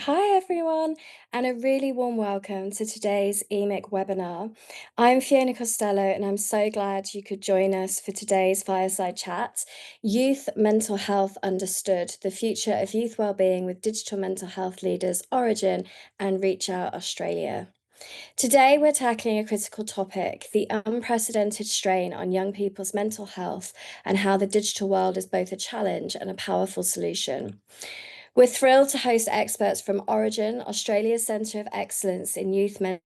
Hi everyone, and a really warm welcome to today's eMHIC webinar. I'm Fiona Costello, and I'm so glad you could join us for today's Fireside Chat, Youth Mental Health Understood, the Future of Youth Wellbeing with Digital Mental Health Leaders Orygen and ReachOut Australia. Today, we're tackling a critical topic, the unprecedented strain on young people's mental health and how the digital world is both a challenge and a powerful solution. We're thrilled to host experts from Orygen, Australia's Centre of Excellence in Youth Mental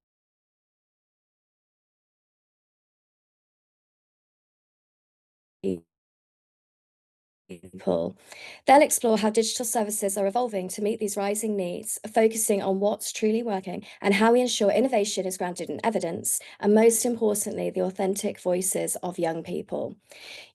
people. They'll explore how digital services are evolving to meet these rising needs, focusing on what's truly working and how we ensure innovation is grounded in evidence, and most importantly, the authentic voices of young people.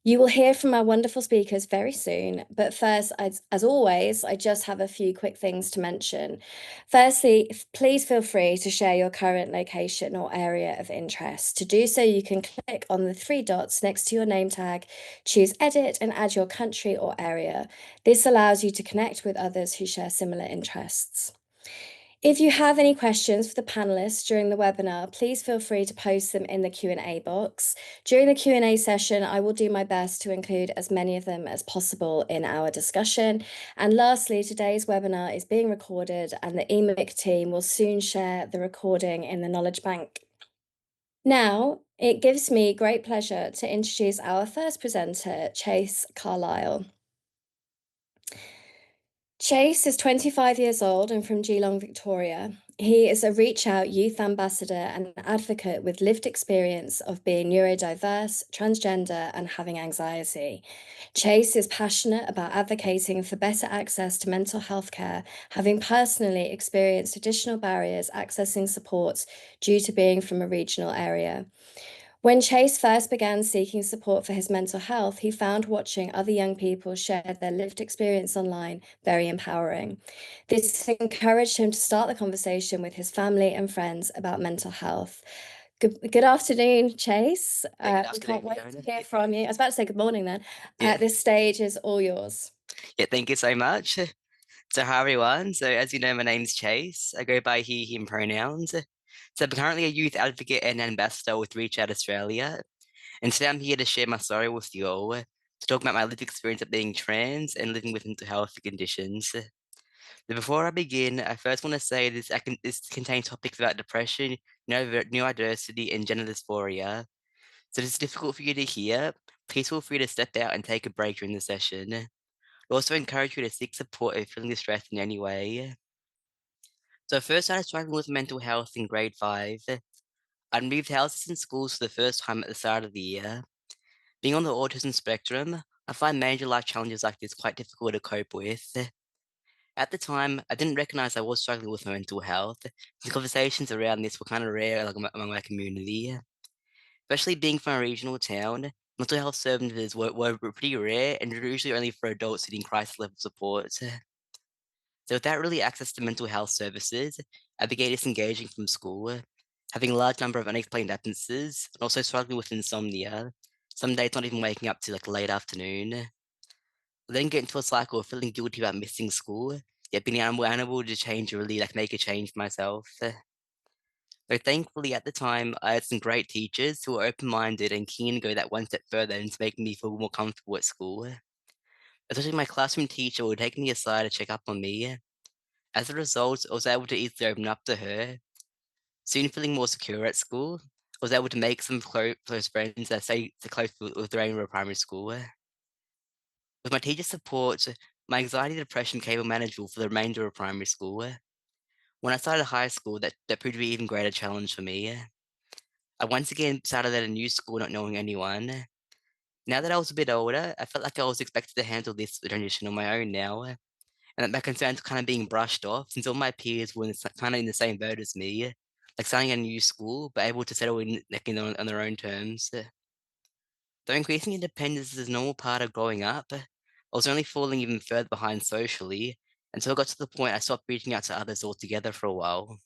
You will hear from our wonderful speakers very soon, but first, as always, I just have a few quick things to mention. Firstly, please feel free to share your current location or area of interest. To do so, you can click on the three dots next to your name tag, choose Edit, and add your country or area. This allows you to connect with others who share similar interests. If you have any questions for the panelists during the webinar, please feel free to post them in the Q&A box. During the Q&A session, I will do my best to include as many of them as possible in our discussion. And lastly, today's webinar is being recorded and the eMHIC team will soon share the recording in the Knowledge Bank. Now, it gives me great pleasure to introduce our first presenter, Chase Carlisle. Chase is 25 years old and from Geelong, Victoria. He is a ReachOut youth ambassador and an advocate with lived experience of being neurodiverse, transgender, and having anxiety. Chase is passionate about advocating for better access to mental health care, having personally experienced additional barriers accessing support due to being from a regional area. When Chase first began seeking support for his mental health, he found watching other young people share their lived experience online very empowering. This encouraged him to start the conversation with his family and friends about mental health. Good afternoon, Chase. Yeah, good We afternoon, can't wait to Fiona. hear from you. I was about to say good morning then. Yeah, This stage is all yours. yeah, thank you so much. So, hi everyone. So, as you know, my name's Chase. I go by he, him pronouns. So, I'm currently a youth advocate and ambassador with Reach Out Australia. And today I'm here to share my story with you all, to talk about my lived experience of being trans and living with mental health conditions. But before I begin, I first want to say this contains topics about depression, neurodiversity, and gender dysphoria. So, if it's difficult for you to hear, please feel free to step out and take a break during the session. We also encourage you to seek support if feeling distressed in any way. So I first started struggling with mental health in grade 5. I'd moved houses and schools for the first time at the start of the year. Being on the autism spectrum, I find major life challenges like this quite difficult to cope with. At the time, I didn't recognize I was struggling with my mental health. The conversations around this were kind of rare among my community. Especially being from a regional town, mental health services were pretty rare and usually only for adults needing crisis level support. So without really access to mental health services, I began disengaging from school, having a large number of unexplained absences, and also struggling with insomnia. Some days not even waking up till like late afternoon. I then get into a cycle of feeling guilty about missing school, yet being unable to change or really like make a change for myself. So thankfully at the time I had some great teachers who were open-minded and keen to go that one step further and to make me feel more comfortable at school. Especially my classroom teacher would take me aside to check up on me. As a result, I was able to easily open up to her. Soon feeling more secure at school, I was able to make some close friends that stay close with the remainder of primary school. With my teacher's support, my anxiety and depression became manageable for the remainder of primary school. When I started high school, that proved to be an even greater challenge for me. I once again started at a new school not knowing anyone. Now that I was a bit older, I felt like I was expected to handle this transition on my own now, and that my concerns were kind of being brushed off since all my peers were kind of in the same boat as me, like starting a new school, but able to settle in like, on their own terms. Though increasing independence is a normal part of growing up, I was only falling even further behind socially until I got to the point I stopped reaching out to others altogether for a while.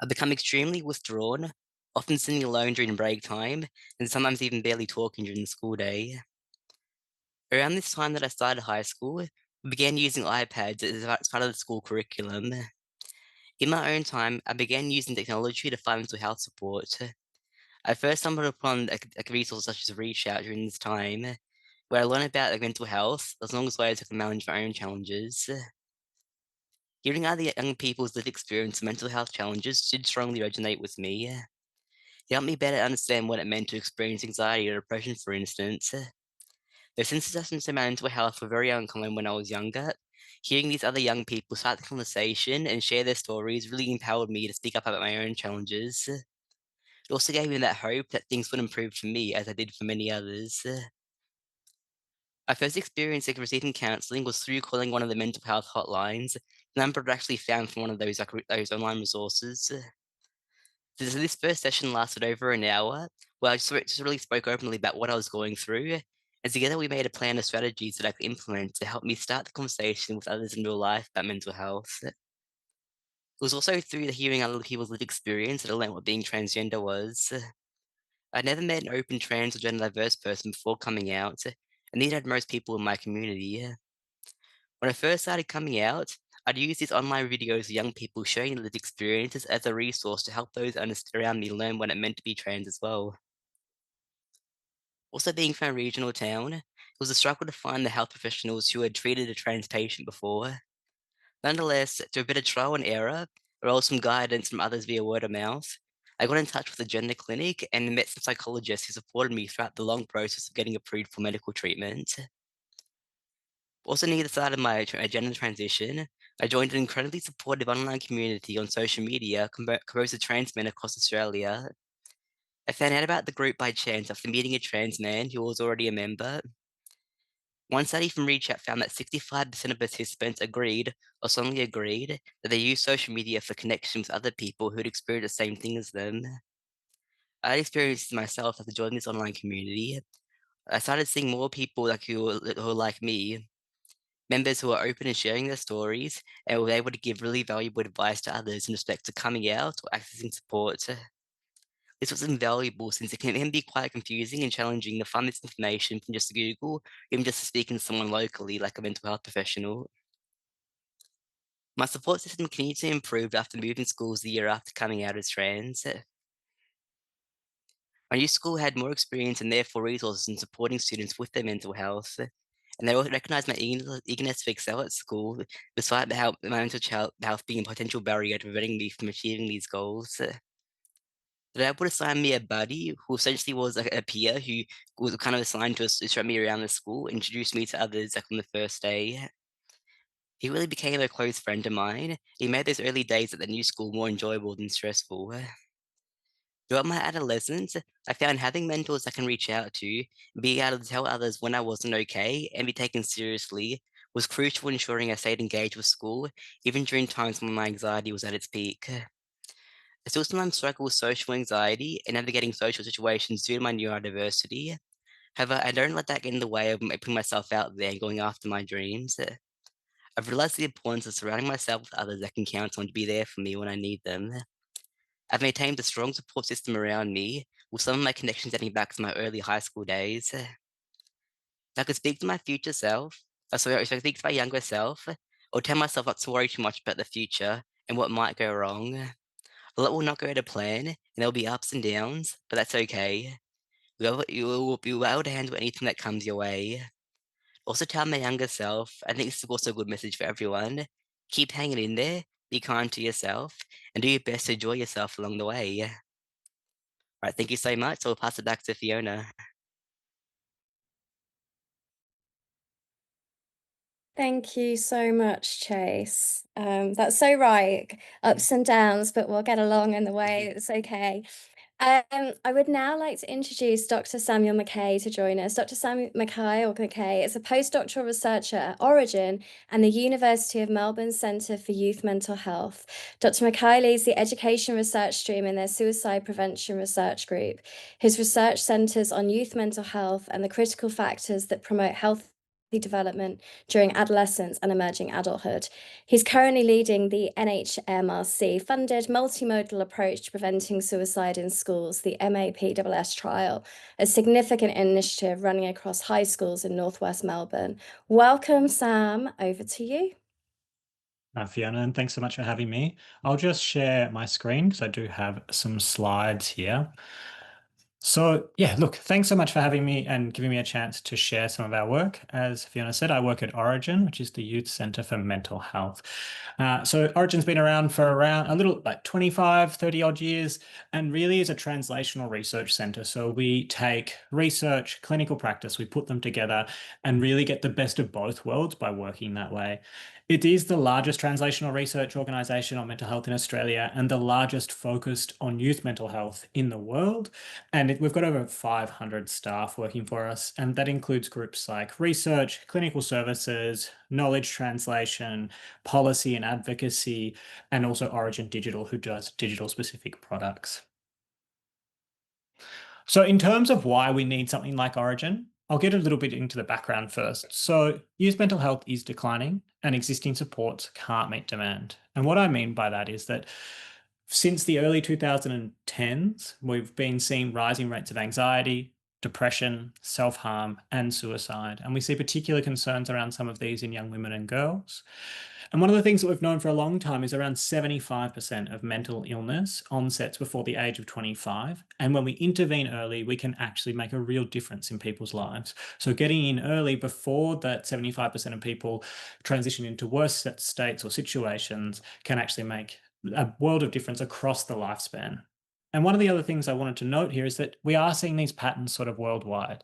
I've become extremely withdrawn, often sitting alone during break time, and sometimes even barely talking during the school day. Around this time that I started high school, We began using iPads as part of the school curriculum. In my own time, I began using technology to find mental health support. I first stumbled upon like resources such as ReachOut during this time, where I learned about like mental health, as long as ways I can manage my own challenges. Hearing other young people's lived experience of mental health challenges did strongly resonate with me. It helped me better understand what it meant to experience anxiety or depression, for instance. Though since assessments of mental health were very uncommon when I was younger, hearing these other young people start the conversation and share their stories really empowered me to speak up about my own challenges. It also gave me that hope that things would improve for me as I did for many others. My first experience like receiving counselling was through calling one of the mental health hotlines. The number I'd actually found from one of those those online resources. This first session lasted over an hour, where I just really spoke openly about what I was going through, and together we made a plan of strategies that I could implement to help me start the conversation with others in real life about mental health. It was also through the hearing other people's lived experience that I learned what being transgender was. I'd never met an open trans or gender diverse person before coming out, and neither had most people in my community. When I first started coming out, I'd use these online videos of young people sharing lived experiences as a resource to help those around me learn what it meant to be trans as well. Also, being from a regional town, it was a struggle to find the health professionals who had treated a trans patient before. Nonetheless, through a bit of trial and error, as well as some guidance from others via word of mouth, I got in touch with a gender clinic and met some psychologists who supported me throughout the long process of getting approved for medical treatment. Also, near the start of my gender transition, I joined an incredibly supportive online community on social media composed of trans men across Australia. I found out about the group by chance after meeting a trans man who was already a member. One study from ReachOut found that 65% of participants agreed, or strongly agreed, that they use social media for connection with other people who'd experienced the same thing as them. I experienced it myself after joining this online community. I started seeing more people who were like me, members who are open and sharing their stories, and were able to give really valuable advice to others in respect to coming out or accessing support. This was invaluable since it can be quite confusing and challenging to find this information from just Google, or even just speaking to someone locally, like a mental health professional. My support system continued to improve after moving schools the year after coming out as trans. My new school had more experience and therefore resources in supporting students with their mental health, and they also recognized my eagerness to excel at school, despite my health being a potential barrier to preventing me from achieving these goals. They were able to assign me a buddy who essentially was like a peer who was kind of assigned to show me around the school, introduced me to others like on the first day. He really became a close friend of mine. He made those early days at the new school more enjoyable than stressful. Throughout my adolescence, I found having mentors I can reach out to, being able to tell others when I wasn't okay, and be taken seriously was crucial in ensuring I stayed engaged with school, even during times when my anxiety was at its peak. I still sometimes struggle with social anxiety and navigating social situations due to my neurodiversity. However, I don't let that get in the way of putting myself out there and going after my dreams. I've realized the importance of surrounding myself with others that can count on to be there for me when I need them. I've maintained a strong support system around me, with some of my connections dating back to my early high school days. If I could speak to my future self, if I could speak to my younger self, or tell myself not to worry too much about the future and what might go wrong. A lot will not go to plan, and there'll be ups and downs, but that's okay. You will be able to handle anything that comes your way. Also, tell my younger self, I think this is also a good message for everyone. Keep hanging in there, be kind to yourself, and do your best to enjoy yourself along the way. Right, thank you so much. So I'll pass it back to Fiona. Thank you so much, Chase. That's so right. Ups and downs, but we'll get along in the way. It's okay. I would now like to introduce Dr. Samuel McKay to join us. Dr. Samuel McKay is a postdoctoral researcher at Orygen and the University of Melbourne Centre for Youth Mental Health. Dr. McKay leads the education research stream in their suicide prevention research group. His research centres on youth mental health and the critical factors that promote healthy development during adolescence and emerging adulthood. He's currently leading the NHMRC funded multimodal approach to preventing suicide in schools, the MAPSS trial, a significant initiative running across high schools in northwest Melbourne. Welcome, Sam. Over to you. Fiona, and thanks so much for having me. I'll just share my screen because I do have some slides here. So yeah, look, thanks so much for having me and giving me a chance to share some of our work. As Fiona said, I work at Orygen, which is the Youth Centre for Mental Health. So Orygen's been around for around a little like 25, 30 odd years, and really is a translational research centre. So we take research, clinical practice, we put them together and really get the best of both worlds by working that way. It is the largest translational research organisation on mental health in Australia and the largest focused on youth mental health in the world. And we've got over 500 staff working for us, and that includes groups like research, clinical services, knowledge translation, policy and advocacy, and also Orygen Digital, who does digital specific products. So in terms of why we need something like Orygen, I'll get a little bit into the background first. So youth mental health is declining and existing supports can't meet demand. And what I mean by that is that since the early 2010s, we've been seeing rising rates of anxiety, depression, self-harm, and suicide. And we see particular concerns around some of these in young women and girls. And one of the things that we've known for a long time is around 75% of mental illness onsets before the age of 25. And when we intervene early, we can actually make a real difference in people's lives. So getting in early before that 75% of people transition into worse states or situations can actually make a world of difference across the lifespan. And one of the other things I wanted to note here is that we are seeing these patterns sort of worldwide.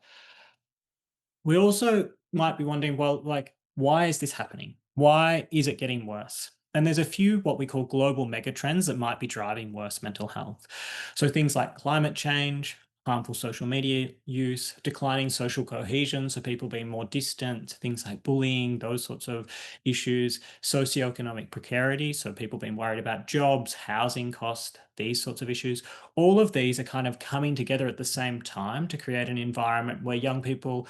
We also might be wondering, well, like, why is this happening? Why is it getting worse? And there's a few what we call global megatrends that might be driving worse mental health. So things like climate change, harmful social media use, declining social cohesion, so people being more distant, things like bullying, those sorts of issues, socioeconomic precarity, so people being worried about jobs, housing costs, these sorts of issues. All of these are kind of coming together at the same time to create an environment where young people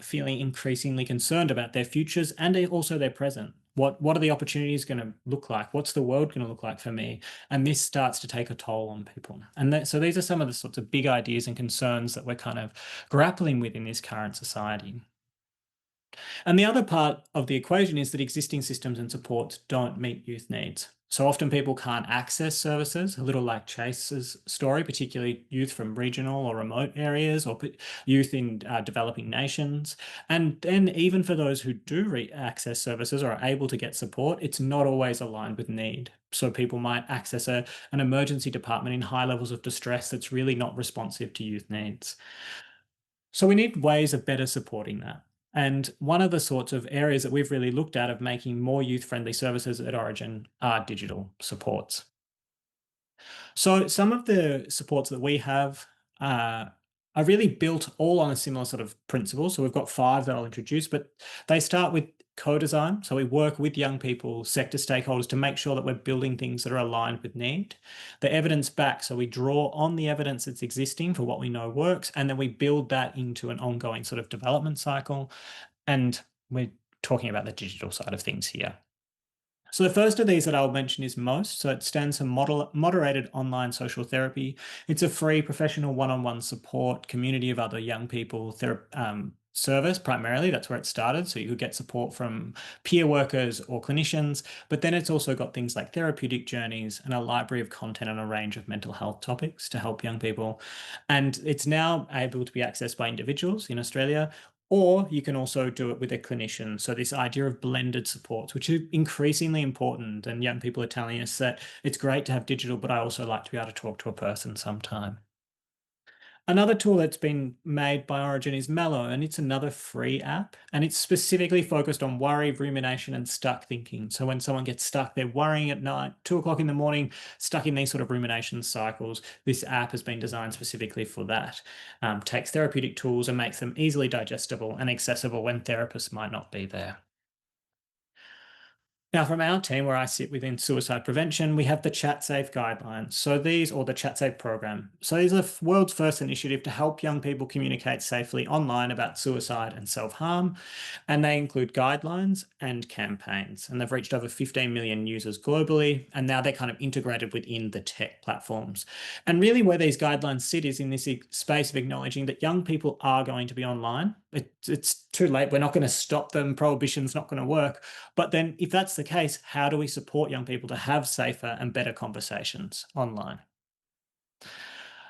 feeling increasingly concerned about their futures and also their present. What are the opportunities going to look like? What's the world going to look like for me? And this starts to take a toll on people. And so these are some of the sorts of big ideas and concerns that we're kind of grappling with in this current society. And the other part of the equation is that existing systems and supports don't meet youth needs. So often people can't access services, a little like Chase's story, particularly youth from regional or remote areas or youth in developing nations. And then even for those who do access services or are able to get support, it's not always aligned with need. So people might access an emergency department in high levels of distress that's really not responsive to youth needs. So we need ways of better supporting that. And one of the sorts of areas that we've really looked at of making more youth-friendly services at Orygen are digital supports. So some of the supports that we have are really built all on a similar sort of principle. So we've got 5 that I'll introduce, but they start with co-design. So we work with young people, sector stakeholders to make sure that we're building things that are aligned with need. The evidence back, so we draw on the evidence that's existing for what we know works, and then we build that into an ongoing sort of development cycle. And we're talking about the digital side of things here. So the first of these that I'll mention is MOST. So it stands for Moderated Online Social Therapy. It's a free professional one-on-one support community of other young people service primarily. That's where it started. So you could get support from peer workers or clinicians, but then it's also got things like therapeutic journeys and a library of content on a range of mental health topics to help young people. And it's now able to be accessed by individuals in Australia, or you can also do it with a clinician. So this idea of blended supports, which is increasingly important. And young people are telling us that it's great to have digital, but I also like to be able to talk to a person sometime. Another tool that's been made by Orygen is Mellow, and it's another free app, and it's specifically focused on worry, rumination, and stuck thinking. So when someone gets stuck, they're worrying at night, 2 o'clock in the morning, stuck in these sort of rumination cycles. This app has been designed specifically for that. Takes therapeutic tools and makes them easily digestible and accessible when therapists might not be there. Now, from our team, where I sit within suicide prevention, we have the Chat Safe guidelines. So these, or the Chat Safe program. So these are the world's first initiative to help young people communicate safely online about suicide and self-harm. And they include guidelines and campaigns. And they've reached over 15 million users globally. And now they're kind of integrated within the tech platforms. And really where these guidelines sit is in this space of acknowledging that young people are going to be online. It's too late. We're not going to stop them. Prohibition's not going to work. But then if that's the case, how do we support young people to have safer and better conversations online?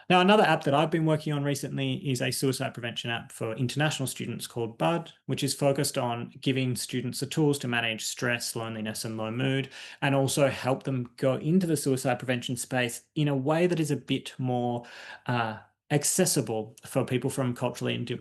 Now, another app that I've been working on recently is a suicide prevention app for international students called Bud, which is focused on giving students the tools to manage stress, loneliness, and low mood, and also help them go into the suicide prevention space in a way that is a bit more accessible for people from culturally and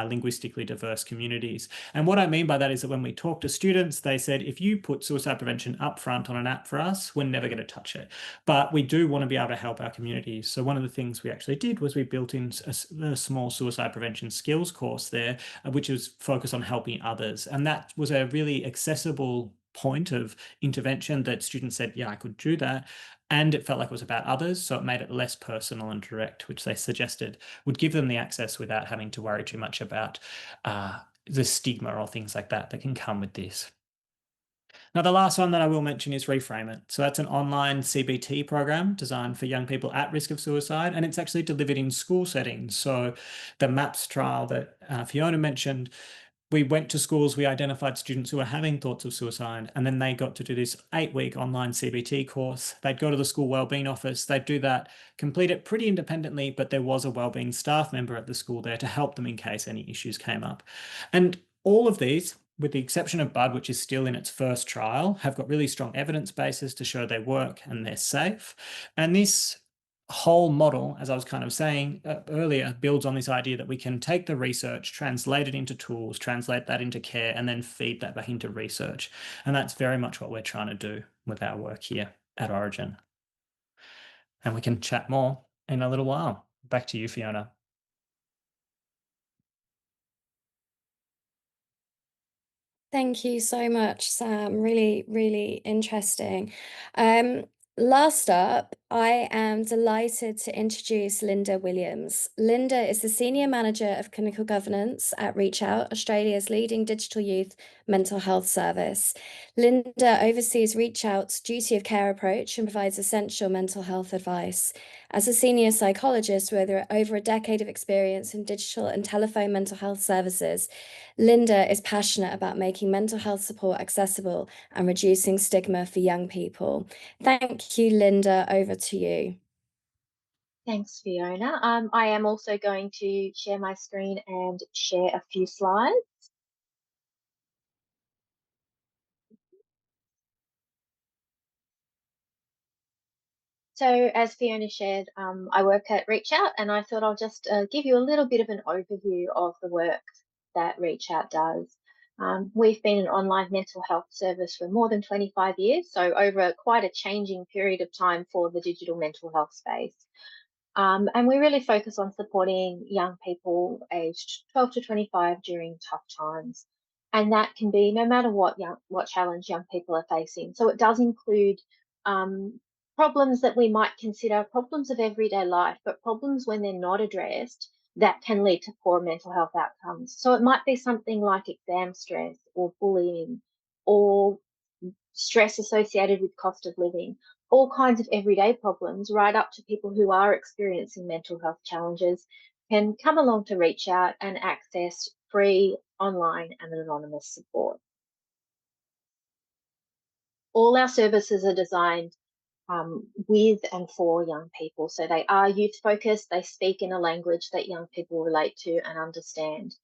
linguistically diverse communities. And what I mean by that is that when we talk to students, they said, if you put suicide prevention up front on an app for us, we're never going to touch it. But we do want to be able to help our communities. So one of the things we actually did was we built in a small suicide prevention skills course there, which was focused on helping others. And that was a really accessible point of intervention that students said, yeah, I could do that. And it felt like it was about others, so it made it less personal and direct, which they suggested would give them the access without having to worry too much about the stigma or things like that that can come with this. Now, the last one that I will mention is Reframe It. So that's an online CBT program designed for young people at risk of suicide, and it's actually delivered in school settings. So the MAPS trial that Fiona mentioned, we went to schools, we identified students who were having thoughts of suicide, and then they got to do this 8-week online CBT course. They'd go to the school wellbeing office, they'd do that, complete it pretty independently, but there was a wellbeing staff member at the school there to help them in case any issues came up. And all of these, with the exception of Bud, which is still in its first trial, have got really strong evidence bases to show they work and they're safe. And this whole model, as I was kind of saying earlier, builds on this idea that we can take the research, translate it into tools, translate that into care, and then feed that back into research. And that's very much what we're trying to do with our work here at Orygen. And we can chat more in a little while. Back to you, Fiona. Thank you so much, Sam. Really, really interesting. Last up, I am delighted to introduce Linda Williams. Linda is the Senior Manager of Clinical Governance at ReachOut, Australia's leading digital youth mental health service. Linda oversees ReachOut's duty of care approach and provides essential mental health advice. As a senior psychologist with over a decade of experience in digital and telephone mental health services, Linda is passionate about making mental health support accessible and reducing stigma for young people. Thank you, Linda. Over to you. Thanks, Fiona. I am also going to share my screen and share a few slides. So as Fiona shared, I work at ReachOut, and I thought I'll just give you a little bit of an overview of the work that ReachOut does. We've been an online mental health service for more than 25 years, so over quite a changing period of time for the digital mental health space. And we really focus on supporting young people aged 12 to 25 during tough times. And that can be no matter what challenge young people are facing. So it does include problems that we might consider problems of everyday life, but problems when they're not addressed that can lead to poor mental health outcomes. So it might be something like exam stress or bullying or stress associated with cost of living, all kinds of everyday problems, right up to people who are experiencing mental health challenges, can come along to reach out and access free online and anonymous support. All our services are designed with and for young people. So they are youth focused, they speak in a language that young people relate to and understand.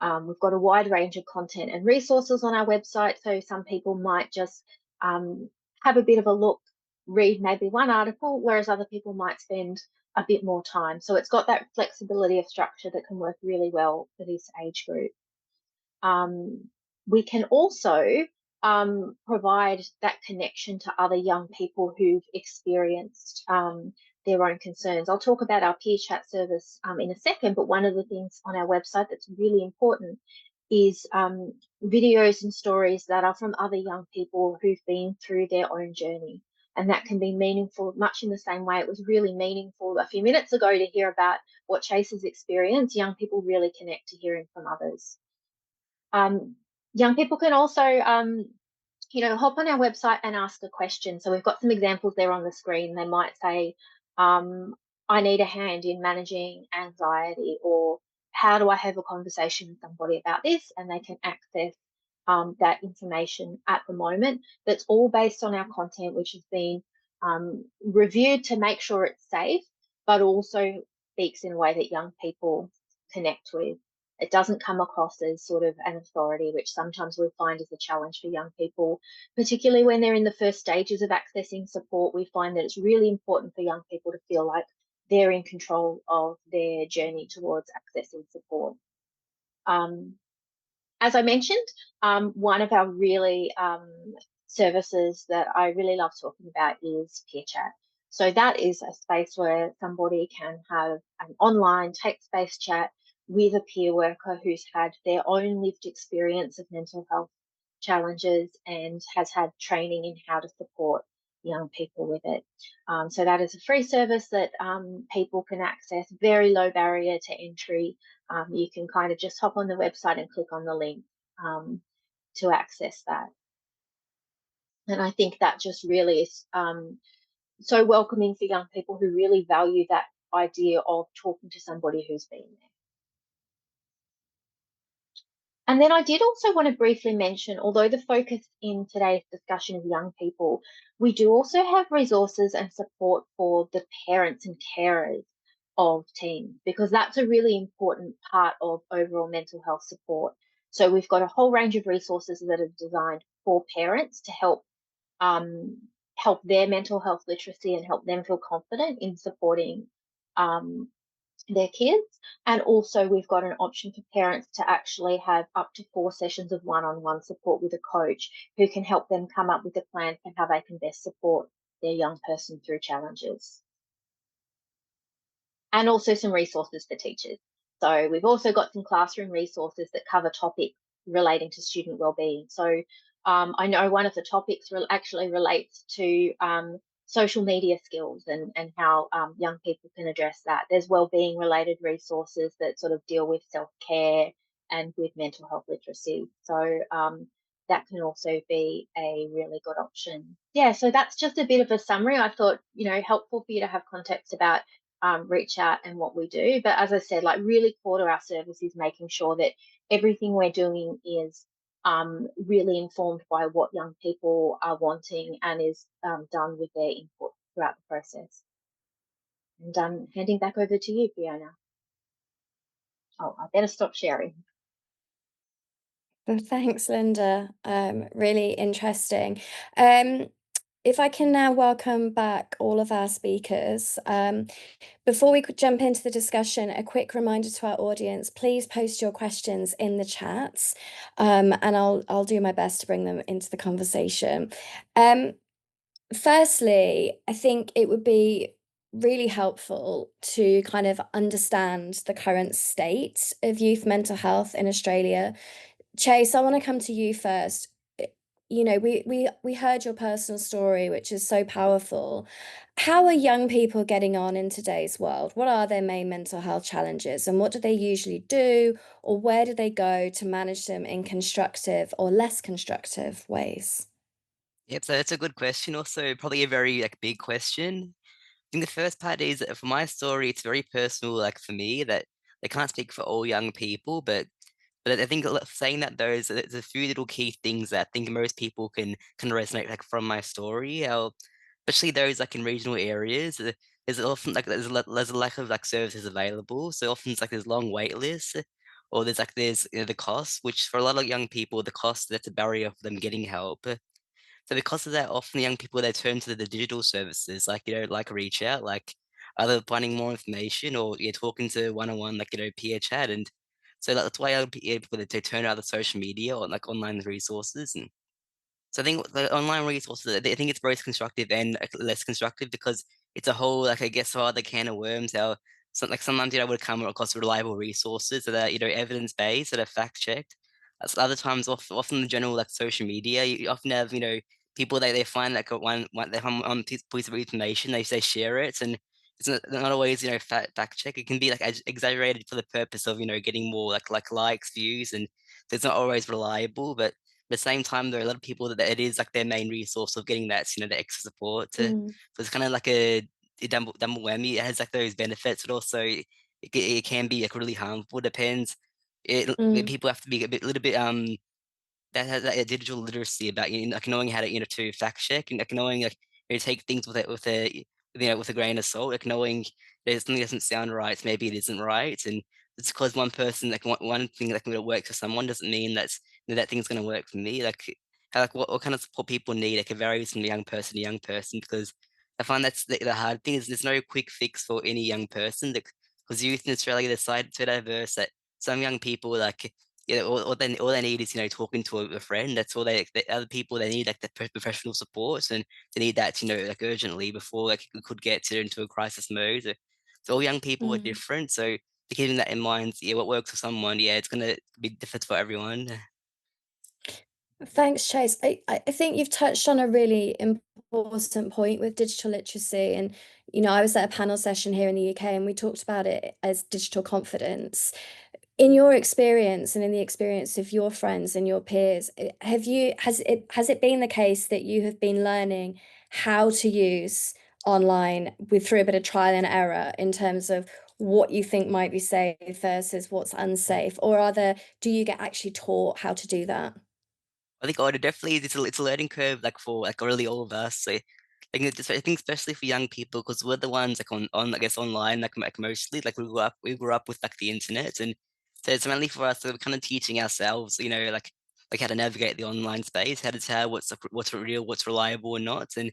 We've got a wide range of content and resources on our website, so some people might just have a bit of a look, read maybe one article, whereas other people might spend a bit more time. So it's got that flexibility of structure that can work really well for this age group. We can also provide that connection to other young people who've experienced their own concerns. I'll talk about our peer chat service in a second, but one of the things on our website that's really important is videos and stories that are from other young people who've been through their own journey. And that can be meaningful, much in the same way it was really meaningful a few minutes ago to hear about what Chase's experience. Young people really connect to hearing from others. Young people can also hop on our website and ask a question. So we've got some examples there on the screen. They might say, I need a hand in managing anxiety, or how do I have a conversation with somebody about this? And they can access that information at the moment. That's all based on our content, which has been reviewed to make sure it's safe, but also speaks in a way that young people connect with. It doesn't come across as sort of an authority, which sometimes we find is a challenge for young people, particularly when they're in the first stages of accessing support. We find that it's really important for young people to feel like they're in control of their journey towards accessing support. As I mentioned, one of our really services that I really love talking about is peer chat. So that is a space where somebody can have an online text-based chat with a peer worker who's had their own lived experience of mental health challenges and has had training in how to support young people with it. So that is a free service that people can access, very low barrier to entry. You can kind of just hop on the website and click on the link to access that. And I think that just really is so welcoming for young people who really value that idea of talking to somebody who's been there. And then I did also want to briefly mention, although the focus in today's discussion is young people, we do also have resources and support for the parents and carers of teens, because that's a really important part of overall mental health support. So we've got a whole range of resources that are designed for parents to help their mental health literacy and help them feel confident in supporting their kids. And also we've got an option for parents to actually have up to 4 sessions of one-on-one support with a coach who can help them come up with a plan for how they can best support their young person through challenges. And also some resources for teachers. So we've also got some classroom resources that cover topics relating to student wellbeing. So I know one of the topics actually relates to social media skills and how young people can address that. There's wellbeing related resources that sort of deal with self-care and with mental health literacy. So that can also be a really good option. Yeah, so that's just a bit of a summary. I thought, helpful for you to have context about ReachOut and what we do. But as I said, like really core to our service is making sure that everything we're doing is really informed by what young people are wanting and is done with their input throughout the process. And I'm handing back over to you, Fiona. Oh, I better stop sharing. Well, thanks, Linda. Really interesting. If I can now welcome back all of our speakers. Before we could jump into the discussion, a quick reminder to our audience, please post your questions in the chats, and I'll do my best to bring them into the conversation. Firstly, I think it would be really helpful to kind of understand the current state of youth mental health in Australia. Chase, I want to come to you first. We heard your personal story, which is so powerful. How are young people getting on in today's world? What are their main mental health challenges, and what do they usually do, or where do they go to manage them in constructive or less constructive ways? Yep, so that's a good question. Also, probably a very big question. I think the first part is that for my story, it's very personal, for me, that I can't speak for all young people, but I think saying that there's a few little key things that I think most people can resonate from my story. Especially those in regional areas. There's often there's a lack of services available. So often it's there's long wait lists, or there's the cost, which for a lot of young people, the cost that's a barrier for them getting help. So because of that, often young people they turn to the digital services like ReachOut, either finding more information or talking to one-on-one peer chat, and so that's why young people they turn to other social media or online resources. And so I think the online resources I think it's both constructive and less constructive because it's a whole I guess other can of worms. How sometimes would come across reliable resources that are evidence based that are fact checked. Other times, often the general like social media, you often have people that they find like one they find one piece of information, they share it, and it's not always fact check. It can be like exaggerated for the purpose of getting more like likes, views, and it's not always reliable. But at the same time, there are a lot of people that it is like their main resource of getting that the extra support. Mm, So it's kind of like a double whammy. It has like those benefits, but also it can be like really harmful. Depends. mm, People have to be little bit that has that digital literacy about like knowing how to to fact check, and like knowing like take things with a grain of salt, like knowing there's something doesn't sound right, maybe it isn't right, and just because one person like one thing that can work for someone doesn't mean that thing's going to work for me. Like how, like what kind of support people need, like it varies from young person to young person, because I find that's the hard thing is there's no quick fix for any young person, because youth in Australia they're so diverse that some young people like all they need is talking to a friend. That's all the other people they need like the professional support, and they need that like urgently before like it could get into a crisis mode. So all young people are mm. different. So keeping that in mind, yeah, what works for someone, yeah, it's gonna be different for everyone. Thanks, Chase. I think you've touched on a really important point with digital literacy. And, I was at a panel session here in the UK and we talked about it as digital confidence. In your experience and in the experience of your friends and your peers, has it been the case that you have been learning how to use online through a bit of trial and error in terms of what you think might be safe versus what's unsafe? Or do you get actually taught how to do that? I think definitely it's a learning curve like for like really all of us. So I think especially for young people because we're the ones like on I guess online like mostly like we grew up with like the internet, and so it's mainly for us so we're kind of teaching ourselves like how to navigate the online space, how to tell what's real, what's reliable and not. And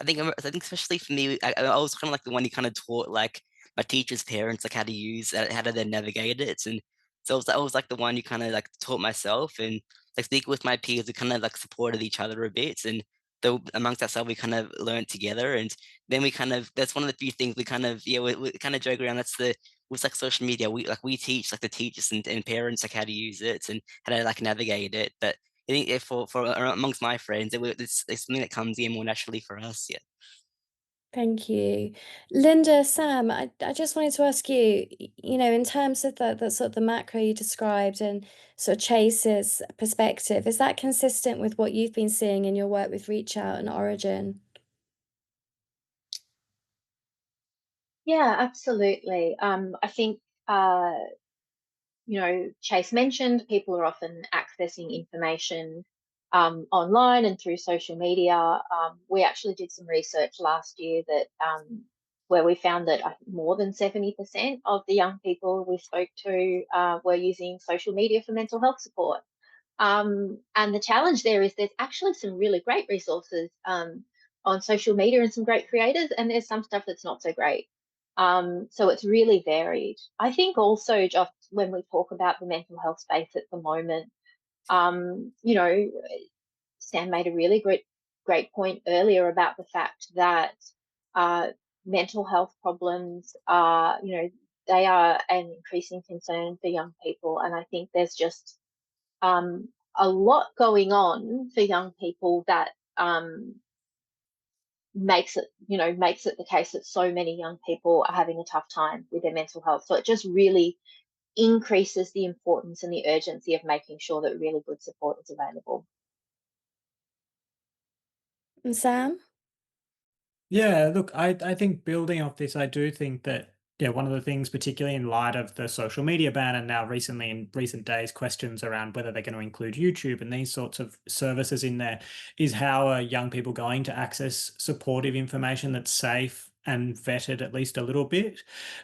I think especially for me, I was kind of like the one who kind of taught like my teacher's parents like how to use how to then navigate it, and so I was like the one who kind of like taught myself, and like speaking with my peers, we kind of like supported each other a bit, and though amongst ourselves we kind of learned together, and then we kind of that's one of the few things we kind of we kind of joke around. That's the with like social media, we teach like the teachers and parents like how to use it and how to like navigate it, but I think for amongst my friends, it's something that comes in more naturally for us. Yeah. Thank you. Linda, Sam, I just wanted to ask you, in terms of the sort of the macro you described and sort of Chase's perspective, is that consistent with what you've been seeing in your work with Reach Out and Orygen? Yeah, absolutely. I think Chase mentioned people are often accessing information online and through social media. We actually did some research last year that where we found that I think more than 70% of the young people we spoke to were using social media for mental health support. And the challenge there is there's actually some really great resources on social media and some great creators, and there's some stuff that's not so great. So it's really varied. I think also just when we talk about the mental health space at the moment, um, you know, Sam made a really great point earlier about the fact that uh, mental health problems are, they are an increasing concern for young people, and I think there's just um, a lot going on for young people that makes it the case that so many young people are having a tough time with their mental health. So it just really increases the importance and the urgency of making sure that really good support is available. And Sam? Yeah, look, I think building off this, I do think that yeah, one of the things, particularly in light of the social media ban and now recently in recent days, questions around whether they're going to include YouTube and these sorts of services in there, is how are young people going to access supportive information that's safe and vetted at least a little bit?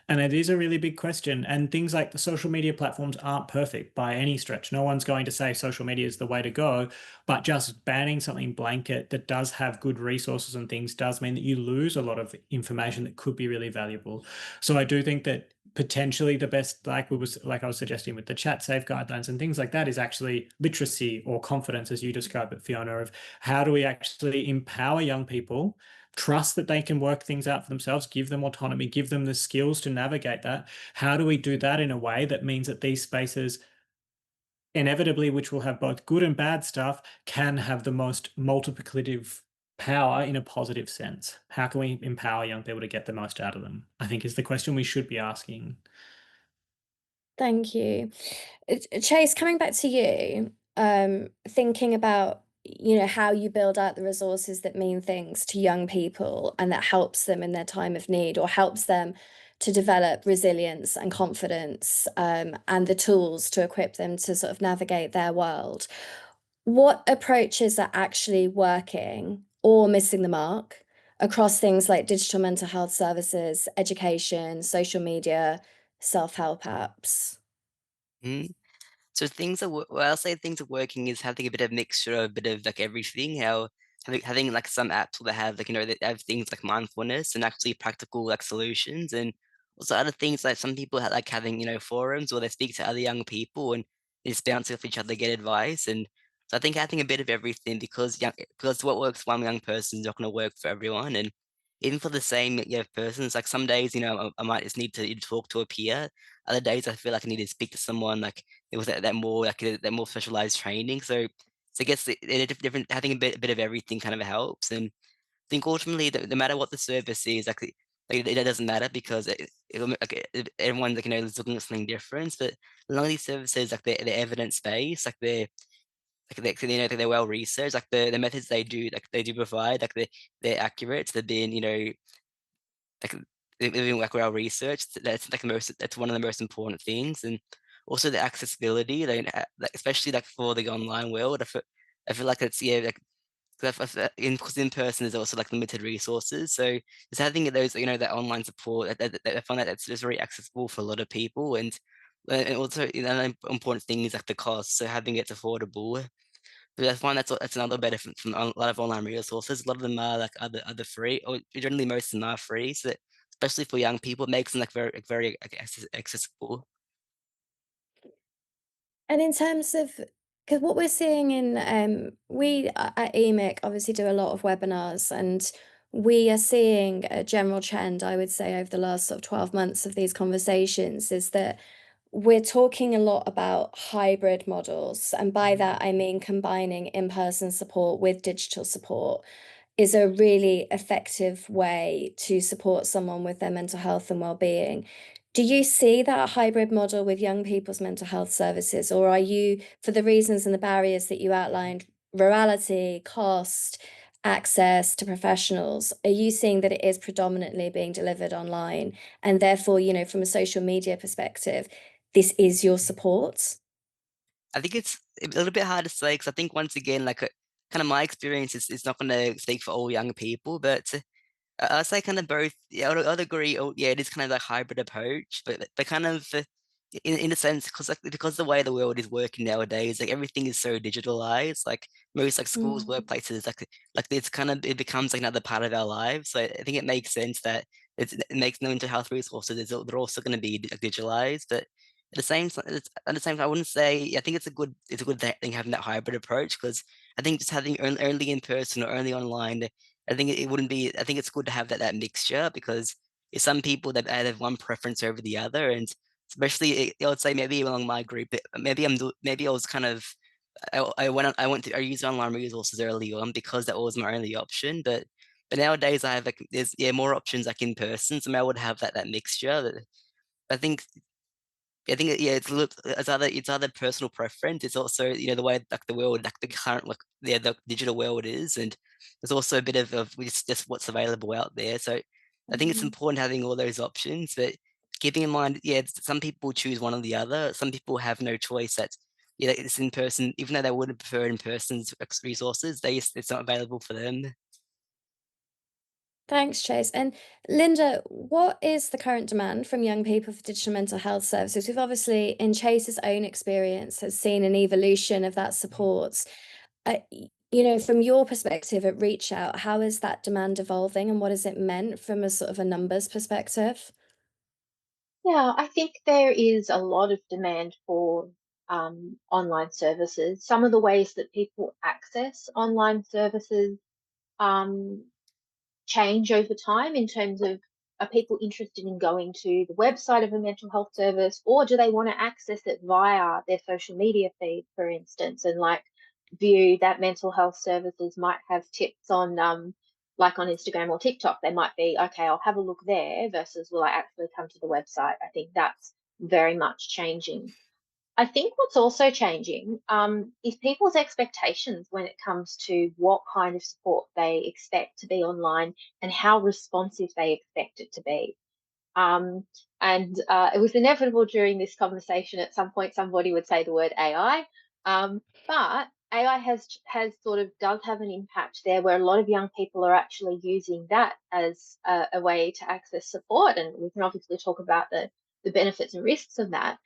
And it is a really big question. And things like the social media platforms aren't perfect by any stretch. No one's going to say social media is the way to go, but just banning something blanket that does have good resources and things does mean that you lose a lot of information that could be really valuable. So I do think that potentially the best, like I was suggesting with the chat safe guidelines and things like that, is actually literacy or confidence, as you describe it, Fiona, of how do we actually empower young people, trust that they can work things out for themselves, give them autonomy, give them the skills to navigate that. How do we do that in a way that means that these spaces inevitably, which will have both good and bad stuff, can have the most multiplicative power in a positive sense. How can we empower young people to get the most out of them? I think is the question we should be asking. Thank you. Chase, coming back to you, thinking about, how you build out the resources that mean things to young people and that helps them in their time of need or helps them to develop resilience and confidence, and the tools to equip them to sort of navigate their world. What approaches are actually working or missing the mark across things like digital mental health services, education, social media, self-help apps? Mm. So things are well, I'll say things are working is having a bit of mixture of a bit of like everything. How having like some apps will have like they have things like mindfulness and actually practical like solutions, and also other things like some people like having forums where they speak to other young people and they just bounce off each other, get advice, and so I think having a bit of everything because what works for one young person is not going to work for everyone, and even for the same person, it's like some days I might just need to talk to a peer. Other days I feel like I need to speak to someone like it was that more like that more specialized training. So I guess different having a bit of everything kind of helps. And I think ultimately, no matter what the service is, it doesn't matter because everyone is looking at something different. But a lot of these services, like they're evidence based, they're well researched, like the methods they do provide, they're accurate. They've been like they've been like well researched. That's one of the most important things, and also the accessibility, like especially like for the online world. I feel like it's like 'cause in person there's also like limited resources. So just having those that online support, I find that that's just very accessible for a lot of people, and also an important thing is like the cost. So having it's affordable. But I find that's another benefit from a lot of online resources. A lot of them are like other free, or generally most of them are free. So that, especially for young people, it makes them like very like, accessible. And in terms of, because what we're seeing in, we at eMHIC obviously do a lot of webinars, and we are seeing a general trend, I would say, over the last sort of 12 months of these conversations is that we're talking a lot about hybrid models. And by that, I mean combining in-person support with digital support is a really effective way to support someone with their mental health and well-being. Do you see that hybrid model with young people's mental health services, or are you, for the reasons and the barriers that you outlined, rurality, cost, access to professionals, are you seeing that it is predominantly being delivered online, and therefore, from a social media perspective, this is your support? I think it's a little bit hard to say because I think once again, kind of my experience is not going to speak for all young people, but I'd say kind of both. Yeah, I'd agree. Oh, yeah, it is kind of like hybrid approach, but kind of in a sense because the way the world is working nowadays, like everything is so digitalized. Like most like schools, Mm. workplaces, like it's kind of it becomes like another part of our lives. So I think it makes sense that it makes no mental health resources. They're also going to be digitalized, but. At the same time, I wouldn't say. I think it's a good thing having that hybrid approach because I think just having only in person or only online I think it wouldn't be. I think it's good to have that mixture because if some people that have one preference over the other, and especially I would say maybe along my group, maybe I was kind of I used online resources early on because that was my only option, but nowadays I have like there's more options like in person, so I would have that mixture. I think it's it's either personal preference. It's also the way like the world like the current like the digital world is, and there's also a bit of just what's available out there. So I think it's Mhm. important having all those options, but keeping in mind, some people choose one or the other. Some people have no choice. That it's in person, even though they would prefer in person's resources, it's not available for them. Thanks, Chase. And Linda, what is the current demand from young people for digital mental health services? We've obviously, in Chase's own experience, has seen an evolution of that support. From your perspective at Reach Out, how is that demand evolving, and what has it meant from a sort of a numbers perspective? Yeah, I think there is a lot of demand for online services. Some of the ways that people access online services um, change over time in terms of are people interested in going to the website of a mental health service, or do they want to access it via their social media feed, for instance, and like view that mental health services might have tips on like on Instagram or TikTok? They might be, okay, I'll have a look there versus will I actually come to the website? I think that's very much changing. I think what's also changing is people's expectations when it comes to what kind of support they expect to be online and how responsive they expect it to be. Um, and it was inevitable during this conversation at some point somebody would say the word AI. But AI has sort of does have an impact there where a lot of young people are actually using that as a way to access support. And we can obviously talk about the benefits and risks of that,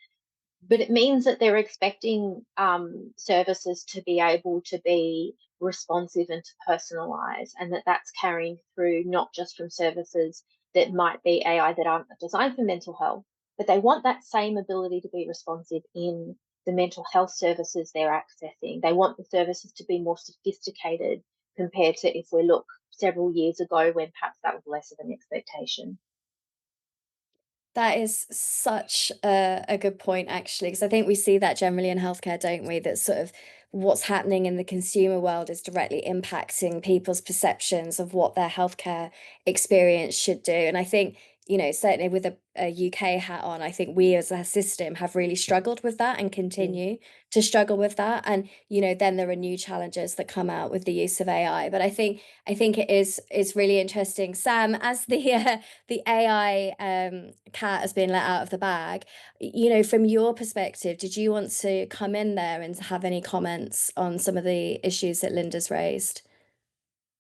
but it means that they're expecting services to be able to be responsive and to personalize, and that's carrying through not just from services that might be AI that aren't designed for mental health, but they want that same ability to be responsive in the mental health services they're accessing. They want the services to be more sophisticated compared to if we look several years ago when perhaps that was less of an expectation. That is such a good point, actually, because I think we see that generally in healthcare, don't we? That sort of what's happening in the consumer world is directly impacting people's perceptions of what their healthcare experience should do. And I think, certainly with a UK hat on, I think we as a system have really struggled with that and Mm. continue to struggle with that. And, then there are new challenges that come out with the use of AI. But I think it's really interesting. Sam, as the AI cat has been let out of the bag. From your perspective, did you want to come in there and have any comments on some of the issues that Linda's raised?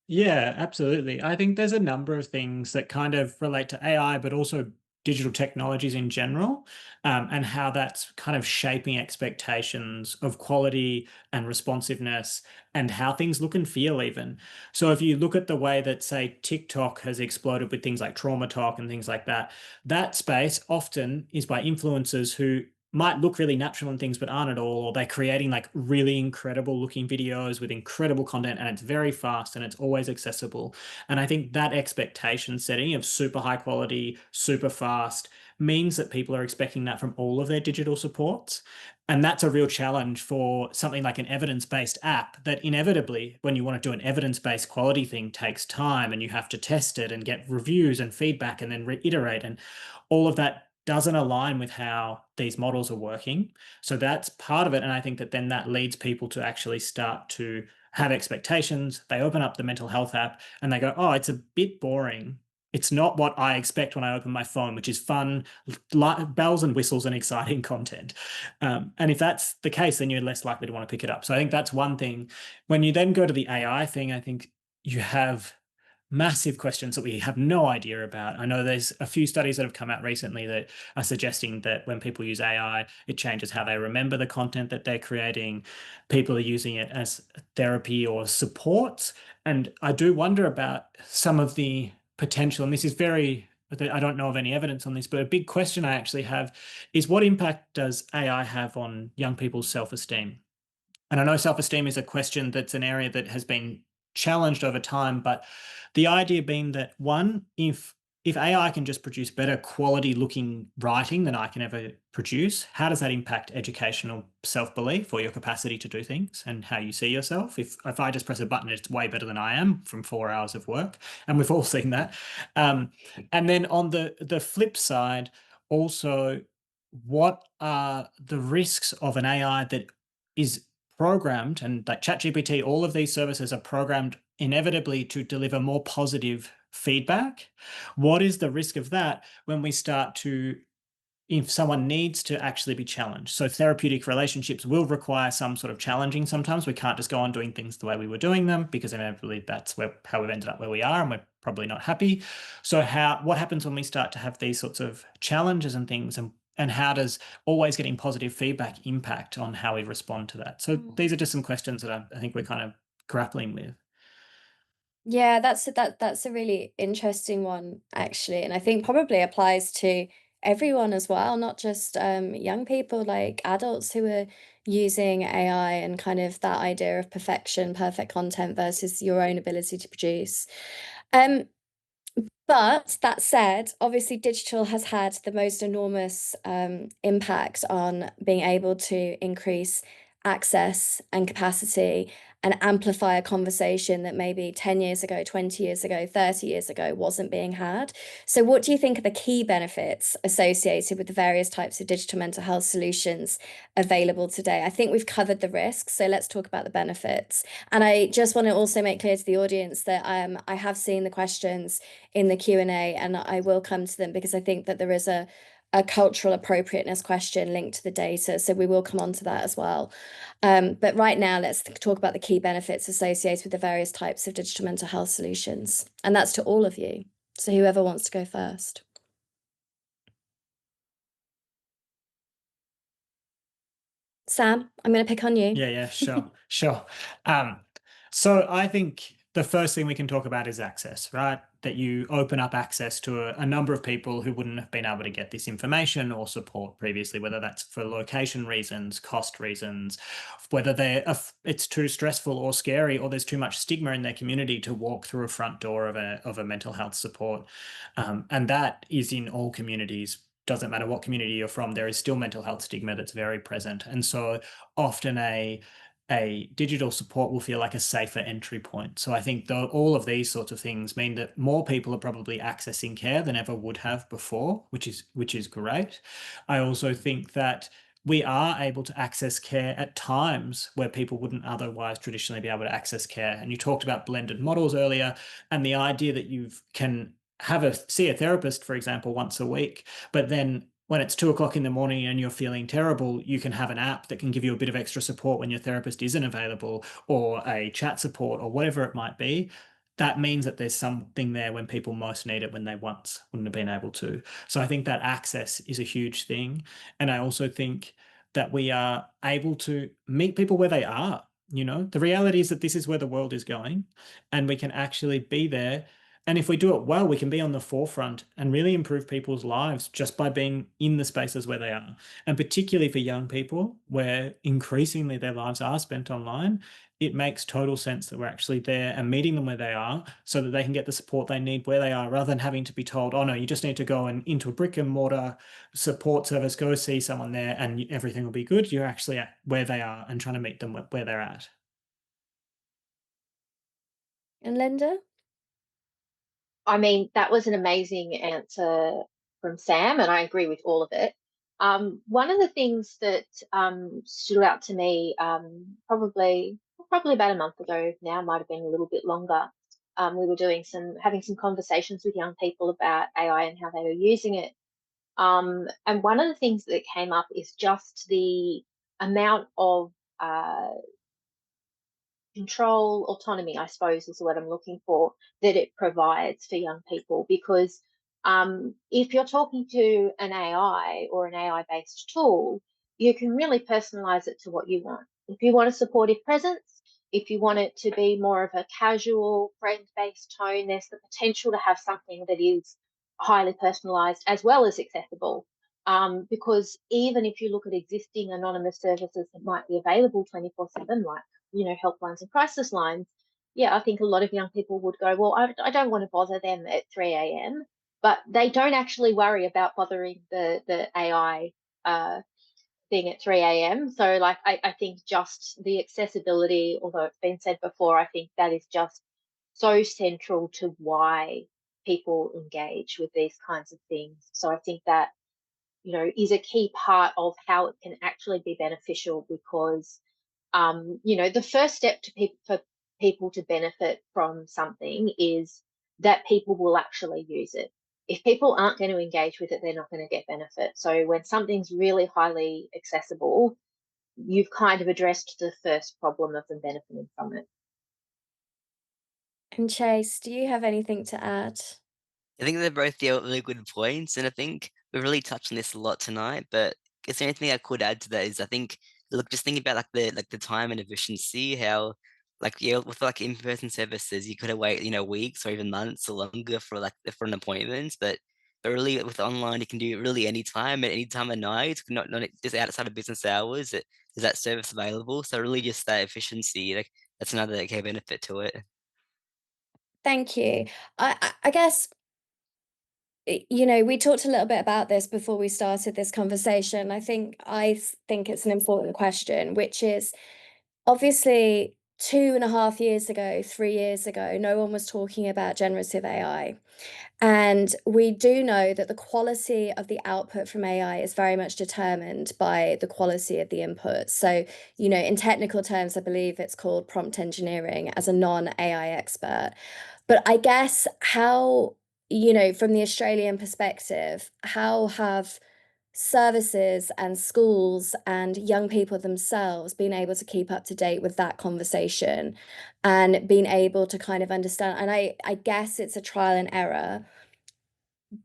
Yeah, absolutely. I think there's a number of things that kind of relate to AI, but also digital technologies in general, and how that's kind of shaping expectations of quality and responsiveness and how things look and feel even. So if you look at the way that, say, TikTok has exploded with things like trauma talk and things like that, that space often is by influencers who might look really natural and things, but aren't at all. Or they're creating like really incredible looking videos with incredible content, and it's very fast and it's always accessible. And I think that expectation setting of super high quality, super fast means that people are expecting that from all of their digital supports. And that's a real challenge for something like an evidence-based app that inevitably, when you want to do an evidence-based quality thing, takes time and you have to test it and get reviews and feedback and then reiterate. And all of that doesn't align with how these models are working. So that's part of it. And I think that then that leads people to actually start to have expectations. They open up the mental health app and they go, oh, it's a bit boring. It's not what I expect when I open my phone, which is fun, bells and whistles and exciting content. And if that's the case, then you're less likely to want to pick it up. So I think that's one thing. When you then go to the AI thing, I think you have massive questions that we have no idea about. I know there's a few studies that have come out recently that are suggesting that when people use AI, it changes how they remember the content that they're creating. People are using it as therapy or support. And I do wonder about some of the potential, and this is I don't know of any evidence on this, but a big question I actually have is what impact does AI have on young people's self-esteem? And I know self-esteem is a question that's an area that has been challenged over time, but the idea being that one, if AI can just produce better quality looking writing than I can ever produce, how does that impact educational self-belief or your capacity to do things and how you see yourself? If I just press a button, it's way better than I am from 4 hours of work, and we've all seen that. And then on the flip side, also, what are the risks of an AI that is programmed, and like ChatGPT, all of these services are programmed inevitably to deliver more positive feedback? What is the risk of that when we start to, if someone needs to actually be challenged? So therapeutic relationships will require some sort of challenging sometimes. We can't just go on doing things the way we were doing them because inevitably that's how we've ended up where we are and we're probably not happy. So what happens when we start to have these sorts of challenges and things, and how does always getting positive feedback impact on how we respond to that? So these are just some questions that I think we're kind of grappling with. Yeah, that's a really interesting one, actually, and I think probably applies to everyone as well, not just young people, like adults who are using AI and kind of that idea of perfection, perfect content versus your own ability to produce. Um, But that said, obviously digital has had the most enormous impact on being able to increase access and capacity and amplify a conversation that maybe 10 years ago, 20 years ago, 30 years ago wasn't being had. So, what do you think are the key benefits associated with the various types of digital mental health solutions available today? I think we've covered the risks, so let's talk about the benefits. And I just want to also make clear to the audience that I have seen the questions in the Q&A, and I will come to them because I think that there is a cultural appropriateness question linked to the data. So we will come on to that as well. But right now, let's talk about the key benefits associated with the various types of digital mental health solutions. And that's to all of you. So whoever wants to go first. Sam, I'm going to pick on you. Yeah, sure. So I think the first thing we can talk about is access, right? That you open up access to a number of people who wouldn't have been able to get this information or support previously, whether that's for location reasons, cost reasons, whether it's too stressful or scary, or there's too much stigma in their community to walk through a front door of a mental health support. And that is in all communities. Doesn't matter what community you're from, there is still mental health stigma that's very present. And so often a digital support will feel like a safer entry point. So I think all of these sorts of things mean that more people are probably accessing care than ever would have before, which is great. I also think that we are able to access care at times where people wouldn't otherwise traditionally be able to access care. And you talked about blended models earlier, and the idea that you can see a therapist, for example, once a week, but then when it's 2 o'clock in the morning and you're feeling terrible, you can have an app that can give you a bit of extra support when your therapist isn't available, or a chat support, or whatever it might be. That means that there's something there when people most need it, when they once wouldn't have been able to. So I think that access is a huge thing. And I also think that we are able to meet people where they are. The reality is that this is where the world is going, and we can actually be there. And if we do it well, we can be on the forefront and really improve people's lives just by being in the spaces where they are. And particularly for young people, where increasingly their lives are spent online, it makes total sense that we're actually there and meeting them where they are so that they can get the support they need where they are, rather than having to be told, oh no, you just need to go into a brick and mortar support service, go see someone there and everything will be good. You're actually at where they are and trying to meet them where they're at. And Linda? I mean, that was an amazing answer from Sam, and I agree with all of it. One of the things that stood out to me probably about a month ago now, might have been a little bit longer. We were having some conversations with young people about AI and how they were using it. And one of the things that came up is just the amount of control, autonomy, I suppose is what I'm looking for, that it provides for young people. Because if you're talking to an AI or an AI-based tool, you can really personalize it to what you want. If you want a supportive presence, if you want it to be more of a casual, friend-based tone, there's the potential to have something that is highly personalized as well as accessible. Because even if you look at existing anonymous services that might be available 24/7, like helplines and crisis lines, I think a lot of young people would go, well, I don't want to bother them at 3 a.m., but they don't actually worry about bothering the AI thing at 3 a.m. So, like, I think just the accessibility, although it's been said before, I think that is just so central to why people engage with these kinds of things. So I think that, is a key part of how it can actually be beneficial, because the first step for people to benefit from something is that people will actually use it. If people aren't going to engage with it, they're not going to get benefit. So when something's really highly accessible, you've kind of addressed the first problem of them benefiting from it. And Chase, do you have anything to add? I think they're both really good points, and I think we've really touched on this a lot tonight. But is there anything I could add to that? Is I think just thinking about the time and efficiency, how with in-person services, you could have wait weeks or even months or longer for an appointment, but really with online you can do it really anytime at any time of night, not just outside of business hours. Is that service available? So really just that efficiency, that's another key benefit to it. Thank you. I guess we talked a little bit about this before we started this conversation. I think it's an important question, which is obviously 2.5 years ago, 3 years ago, no one was talking about generative AI. And we do know that the quality of the output from AI is very much determined by the quality of the input. So, in technical terms, I believe it's called prompt engineering as a non-AI expert. But I guess from the Australian perspective, how have services and schools and young people themselves been able to keep up to date with that conversation and being able to kind of understand? And I guess it's a trial and error,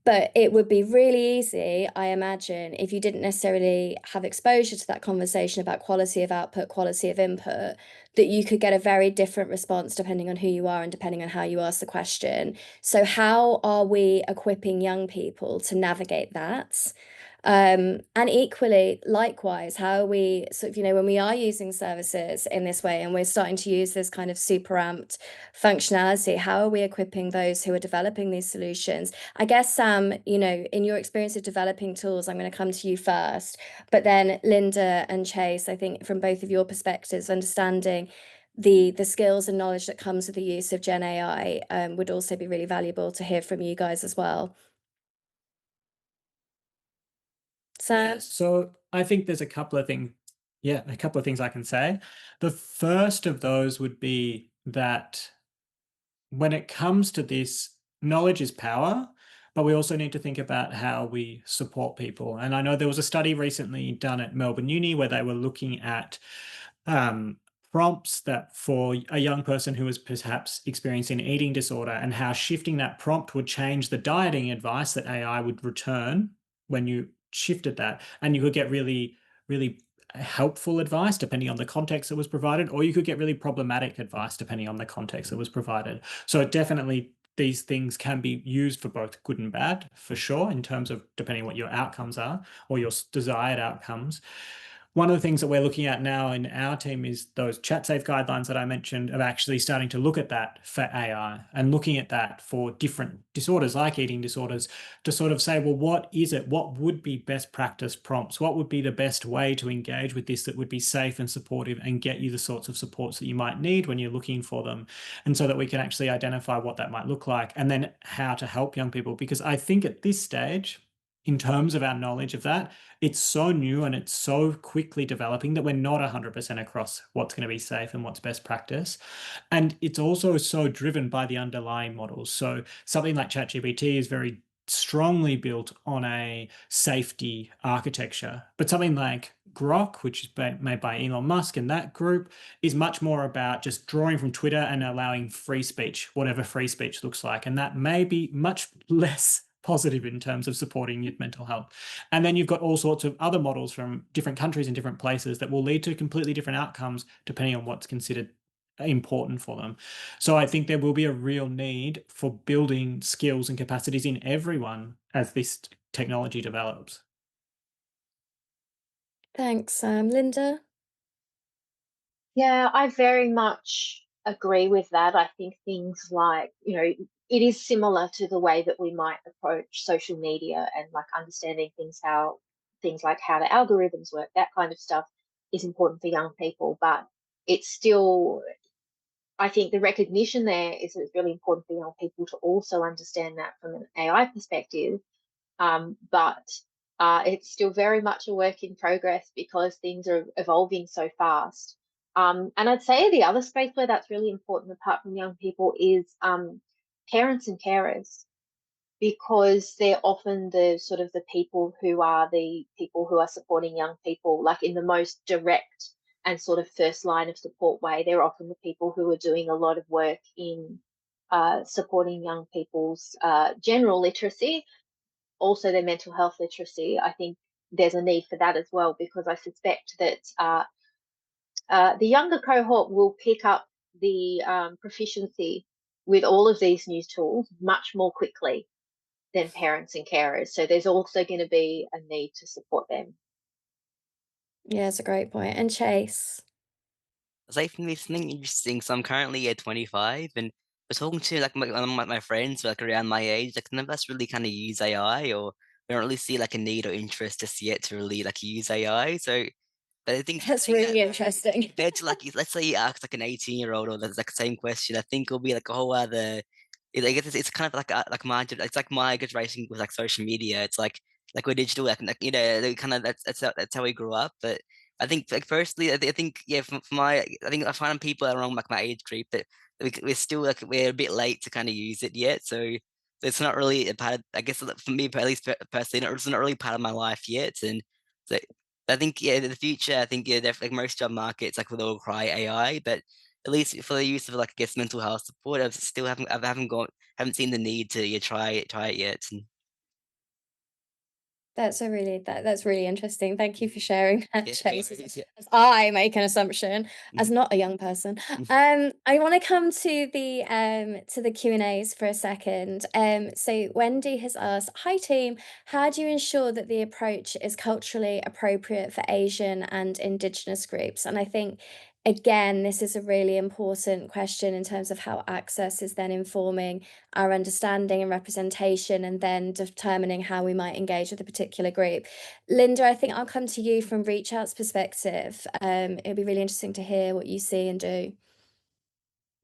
but it would be really easy, I imagine, if you didn't necessarily have exposure to that conversation about quality of output, quality of input, that you could get a very different response depending on who you are and depending on how you ask the question. So, how are we equipping young people to navigate that? And equally, likewise, how are we sort of, when we are using services in this way and we're starting to use this kind of super amped functionality, how are we equipping those who are developing these solutions? I guess, Sam, in your experience of developing tools, I'm going to come to you first, but then Linda and Chase, I think from both of your perspectives, understanding the skills and knowledge that comes with the use of Gen AI would also be really valuable to hear from you guys as well. Sam? So I think there's a couple of things. Yeah, a couple of things I can say. The first of those would be that when it comes to this, knowledge is power, but we also need to think about how we support people. And I know there was a study recently done at Melbourne Uni where they were looking at prompts that for a young person who was perhaps experiencing an eating disorder and how shifting that prompt would change the dieting advice that AI would return when you shifted that. And you could get really, really helpful advice depending on the context that was provided, or you could get really problematic advice depending on the context that was provided. So definitely these things can be used for both good and bad, for sure, in terms of depending what your outcomes are or your desired outcomes. One of the things that we're looking at now in our team is those chat safe guidelines that I mentioned of actually starting to look at that for AI and looking at that for different disorders like eating disorders to sort of say, well, what is it? What would be best practice prompts? What would be the best way to engage with this that would be safe and supportive and get you the sorts of supports that you might need when you're looking for them? And so that we can actually identify what that might look like and then how to help young people. Because I think at this stage, in terms of our knowledge of that, it's so new and it's so quickly developing that we're not 100% across what's going to be safe and what's best practice. And it's also so driven by the underlying models. So something like ChatGPT is very strongly built on a safety architecture, but something like Grok, which is made by Elon Musk and that group, is much more about just drawing from Twitter and allowing free speech, whatever free speech looks like. And that may be much less positive in terms of supporting youth mental health. And then you've got all sorts of other models from different countries and different places that will lead to completely different outcomes depending on what's considered important for them. So I think there will be a real need for building skills and capacities in everyone as this technology develops. Thanks, Sam. Linda? Yeah, I very much agree with that. I think things like, it is similar to the way that we might approach social media and like understanding things like how the algorithms work, that kind of stuff is important for young people. But it's still, I think the recognition there is that it's really important for young people to also understand that from an AI perspective. But it's still very much a work in progress because things are evolving so fast. And I'd say the other space where that's really important, apart from young people, is parents and carers, because they're often the sort of the people who are supporting young people, like in the most direct and sort of first line of support way. They're often the people who are doing a lot of work in supporting young people's general literacy, also their mental health literacy. I think there's a need for that as well, because I suspect that the younger cohort will pick up the proficiency with all of these new tools much more quickly than parents and carers. So there's also going to be a need to support them. Yeah, it's a great point. And Chase? Aside from this, something interesting. So I'm currently at 25, and was talking to like my friends like around my age, like none of us really kind of use AI, or we don't really see like a need or interest just yet to really like use AI. So, but I think That's saying that really though, interesting. compared to like let's say you ask like an 18-year-old or that's like the same question, I think it'll be like a whole other. I guess it's kind of like it's like my generation with like social media. It's like we're digital, like kind of that's how we grew up. But I think like personally, I think yeah, for my I think I find people around like my age group that we're still like we're a bit late to kind of use it yet. So it's not really a part of, I guess for me at least personally, it's not really part of my life yet. And so I think yeah, in the future, I think yeah, definitely like most job markets like will require AI, but at least for the use of like I guess mental health support, I haven't seen the need to yeah, try it yet. And That's really interesting. Thank you for sharing that, yeah, no Chase. worries, yeah. As I make an assumption, as Mhm, not a young person. mhm. I want to come to the Q&As for a second. So Wendy has asked, "Hi team, how do you ensure that the approach is culturally appropriate for Asian and Indigenous groups?" And I think again, this is a really important question in terms of how access is then informing our understanding and representation, and then determining how we might engage with a particular group. Linda, I think I'll come to you from Reach Out's perspective. It'd be really interesting to hear what you see and do.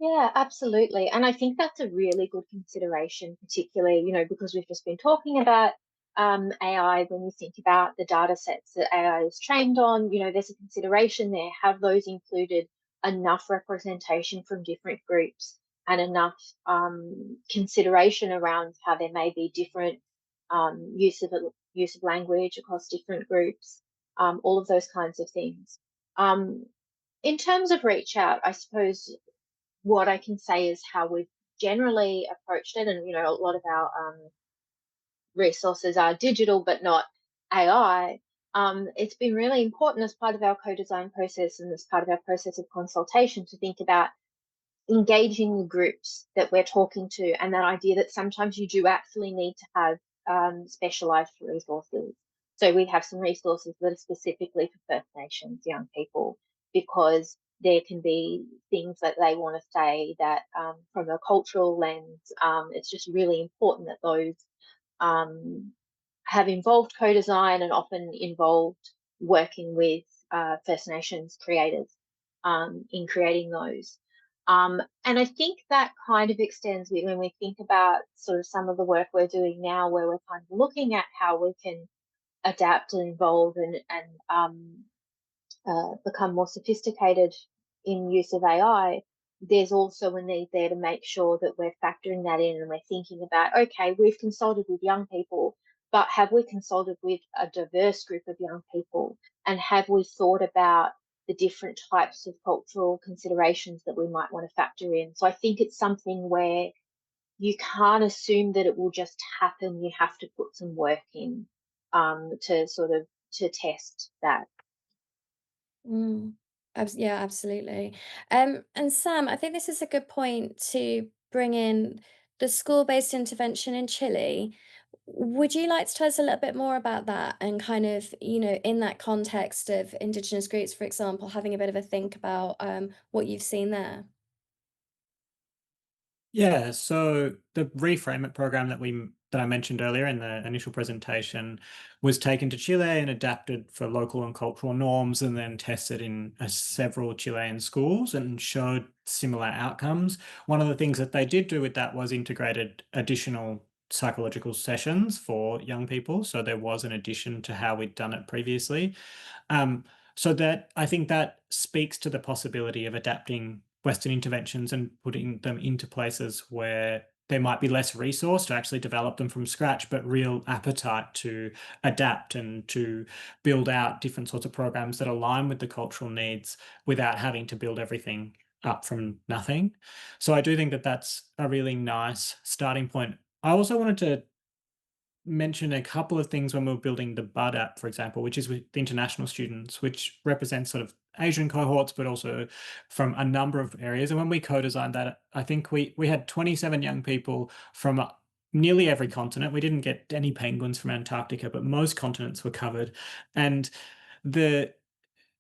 Yeah, absolutely. And I think that's a really good consideration, particularly, because we've just been talking about AI. When you think about the data sets that AI is trained on, there's a consideration there. Have those included enough representation from different groups and enough consideration around how there may be different use of language across different groups, all of those kinds of things. Um, in terms of reach out, I suppose what I can say is how we've generally approached it. And, a lot of our resources are digital, but not AI. It's been really important as part of our co-design process and as part of our process of consultation to think about engaging the groups that we're talking to, and that idea that sometimes you do actually need to have specialized resources. So we have some resources that are specifically for First Nations young people, because there can be things that they want to say that from a cultural lens, it's just really important that those um, have involved co-design and often involved working with First Nations creators in creating those. And I think that kind of extends when we think about sort of some of the work we're doing now, where we're kind of looking at how we can adapt and evolve and become more sophisticated in use of AI. There's also a need there to make sure that we're factoring that in, and we're thinking about, okay, we've consulted with young people, but have we consulted with a diverse group of young people? And have we thought about the different types of cultural considerations that we might want to factor in? So I think it's something where you can't assume that it will just happen. You have to put some work in to sort of to test that. Mm. Yeah, absolutely. And Sam, I think this is a good point to bring in the school-based intervention in Chile. Would you like to tell us a little bit more about that, and kind of, in that context of Indigenous groups, for example, having a bit of a think about what you've seen there? Yeah, so the Reframe It program that I mentioned earlier in the initial presentation was taken to Chile and adapted for local and cultural norms, and then tested in several Chilean schools and showed similar outcomes. One of the things that they did do with that was integrated additional psychological sessions for young people. So there was an addition to how we'd done it previously. Um, so that I think that speaks to the possibility of adapting Western interventions and putting them into places where there might be less resource to actually develop them from scratch, but real appetite to adapt and to build out different sorts of programs that align with the cultural needs without having to build everything up from nothing. So I do think that that's a really nice starting point. I also wanted to mention a couple of things when we were building the Bud app, for example, which is with international students, which represents sort of Asian cohorts, but also from a number of areas. And when we co-designed that, I think we had 27 young people from nearly every continent. We didn't get any penguins from Antarctica, but most continents were covered. And the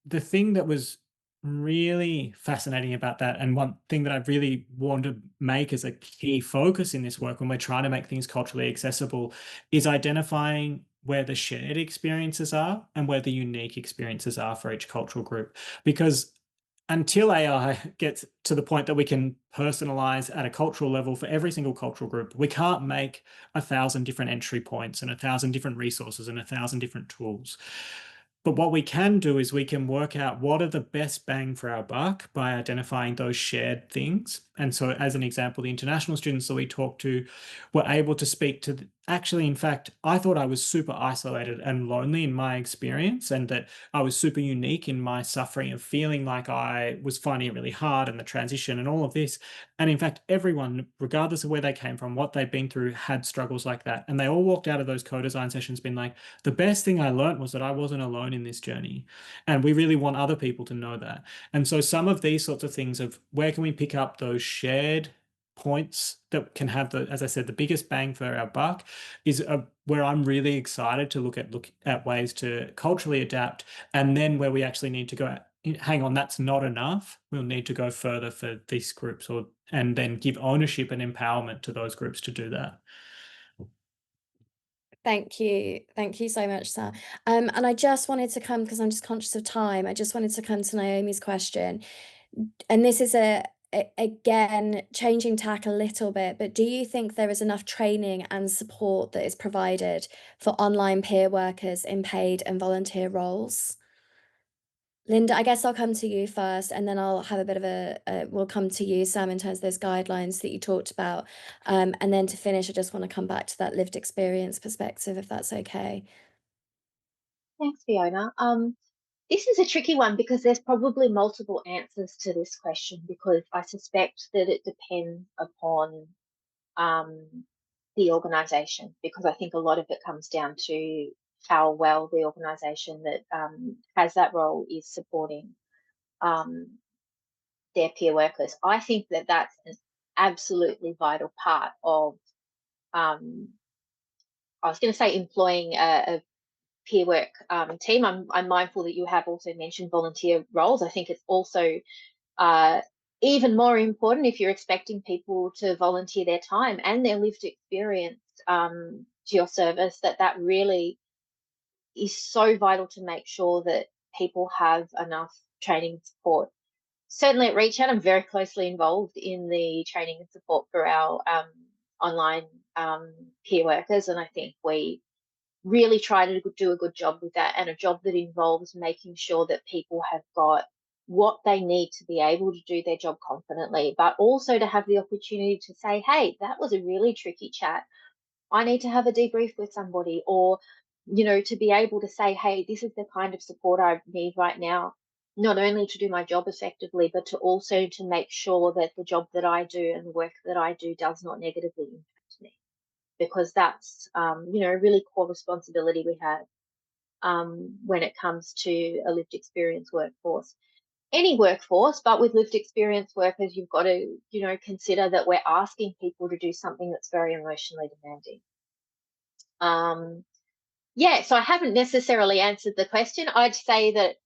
thing that was really fascinating about that, and one thing that I really want to make as a key focus in this work when we're trying to make things culturally accessible is identifying where the shared experiences are and where the unique experiences are for each cultural group. Because until AI gets to the point that we can personalize at a cultural level for every single cultural group, we can't make 1,000 different entry points and 1,000 different resources and 1,000 different tools. But what we can do is we can work out what are the best bang for our buck by identifying those shared things. And so, as an example, the international students that we talked to were able to speak to, actually, in fact, I thought I was super isolated and lonely in my experience, and that I was super unique in my suffering of feeling like I was finding it really hard and the transition and all of this. And in fact, everyone, regardless of where they came from, what they've been through, had struggles like that. And they all walked out of those co-design sessions being like, the best thing I learned was that I wasn't alone in this journey. And we really want other people to know that. And so some of these sorts of things of where can we pick up those shared points that can have the, as I said, the biggest bang for our buck is where I'm really excited to look at ways to culturally adapt. And then where we actually need to go, hang on, that's not enough. We'll need to go further for these groups, and then give ownership and empowerment to those groups to do that. Thank you. Thank you so much, Sam. And I just wanted to come, because I'm just conscious of time, I just wanted to come to Naomi's question. And this is again, changing tack a little bit, but do you think there is enough training and support that is provided for online peer workers in paid and volunteer roles? Linda, I guess I'll come to you first, and then I'll have a bit of we'll come to you, Sam, in terms of those guidelines that you talked about. And then to finish, I just want to come back to that lived experience perspective, if that's okay. Thanks, Fiona. This is a tricky one because there's probably multiple answers to this question, because I suspect that it depends upon the organisation, because I think a lot of it comes down to how well the organisation that has that role is supporting their peer workers. I think that that's an absolutely vital part of, I was going to say, employing a peer work team. I'm mindful that you have also mentioned volunteer roles. I think it's also even more important, if you're expecting people to volunteer their time and their lived experience to your service, that really is so vital to make sure that people have enough training and support. Certainly at ReachOut, I'm very closely involved in the training and support for our online peer workers, and I think we really try to do a good job with that, and a job that involves making sure that people have got what they need to be able to do their job confidently, but also to have the opportunity to say, hey, that was a really tricky chat. I need to have a debrief with somebody, or, to be able to say, hey, this is the kind of support I need right now, not only to do my job effectively, but to also to make sure that the job that I do and the work that I do does not negatively impact me, because that's, a really core responsibility we have when it comes to a lived experience workforce. Any workforce, but with lived experience workers, you've got to, consider that we're asking people to do something that's very emotionally demanding. Yeah, so I haven't necessarily answered the question. I'd say that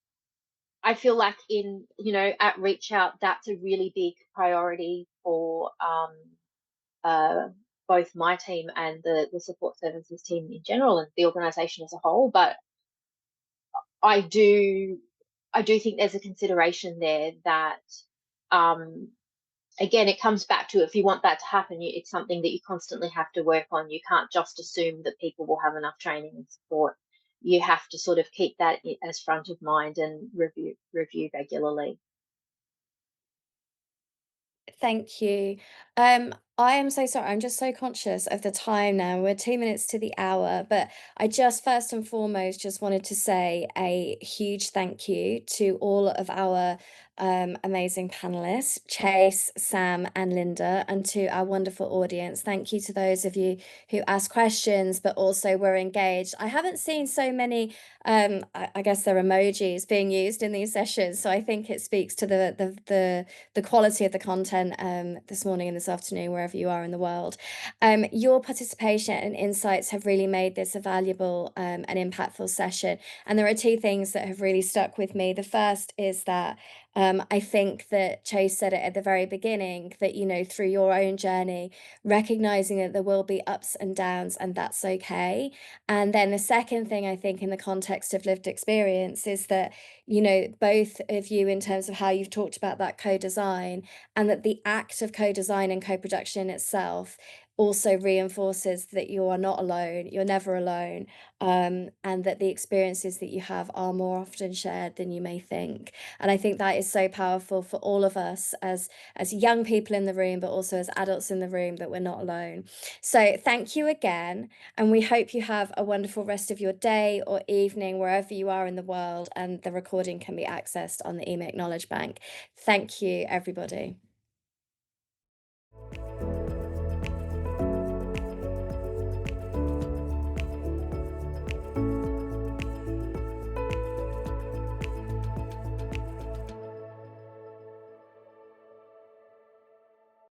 I feel like at ReachOut, that's a really big priority for both my team and the support services team in general, and the organisation as a whole. But I do think there's a consideration there that, again, it comes back to, if you want that to happen, it's something that you constantly have to work on. You can't just assume that people will have enough training and support. You have to sort of keep that as front of mind and review regularly. Thank you. I am so sorry. I'm just so conscious of the time now. We're 2 minutes to the hour, but I just first and foremost just wanted to say a huge thank you to all of our amazing panelists, Chase, Sam, and Linda, and to our wonderful audience. Thank you to those of you who asked questions, but also were engaged. I haven't seen so many, I guess they're emojis being used in these sessions, so I think it speaks to the quality of the content this morning and this afternoon, wherever you are in the world. Your participation and insights have really made this a valuable and impactful session. And there are two things that have really stuck with me. The first is that I think that Chase said it at the very beginning that, you know, through your own journey, recognizing that there will be ups and downs, and that's okay. And then the second thing I think in the context of lived experience is that, you know, both of you, in terms of how you've talked about that co-design, and that the act of co-design and co-production itself also reinforces that you are not alone, you're never alone, and that the experiences that you have are more often shared than you may think. And I think that is so powerful for all of us as young people in the room, but also as adults in the room, that we're not alone. So thank you again, and we hope you have a wonderful rest of your day or evening wherever you are in the world, and the recording can be accessed on the eMHIC Knowledge Bank. Thank you, everybody.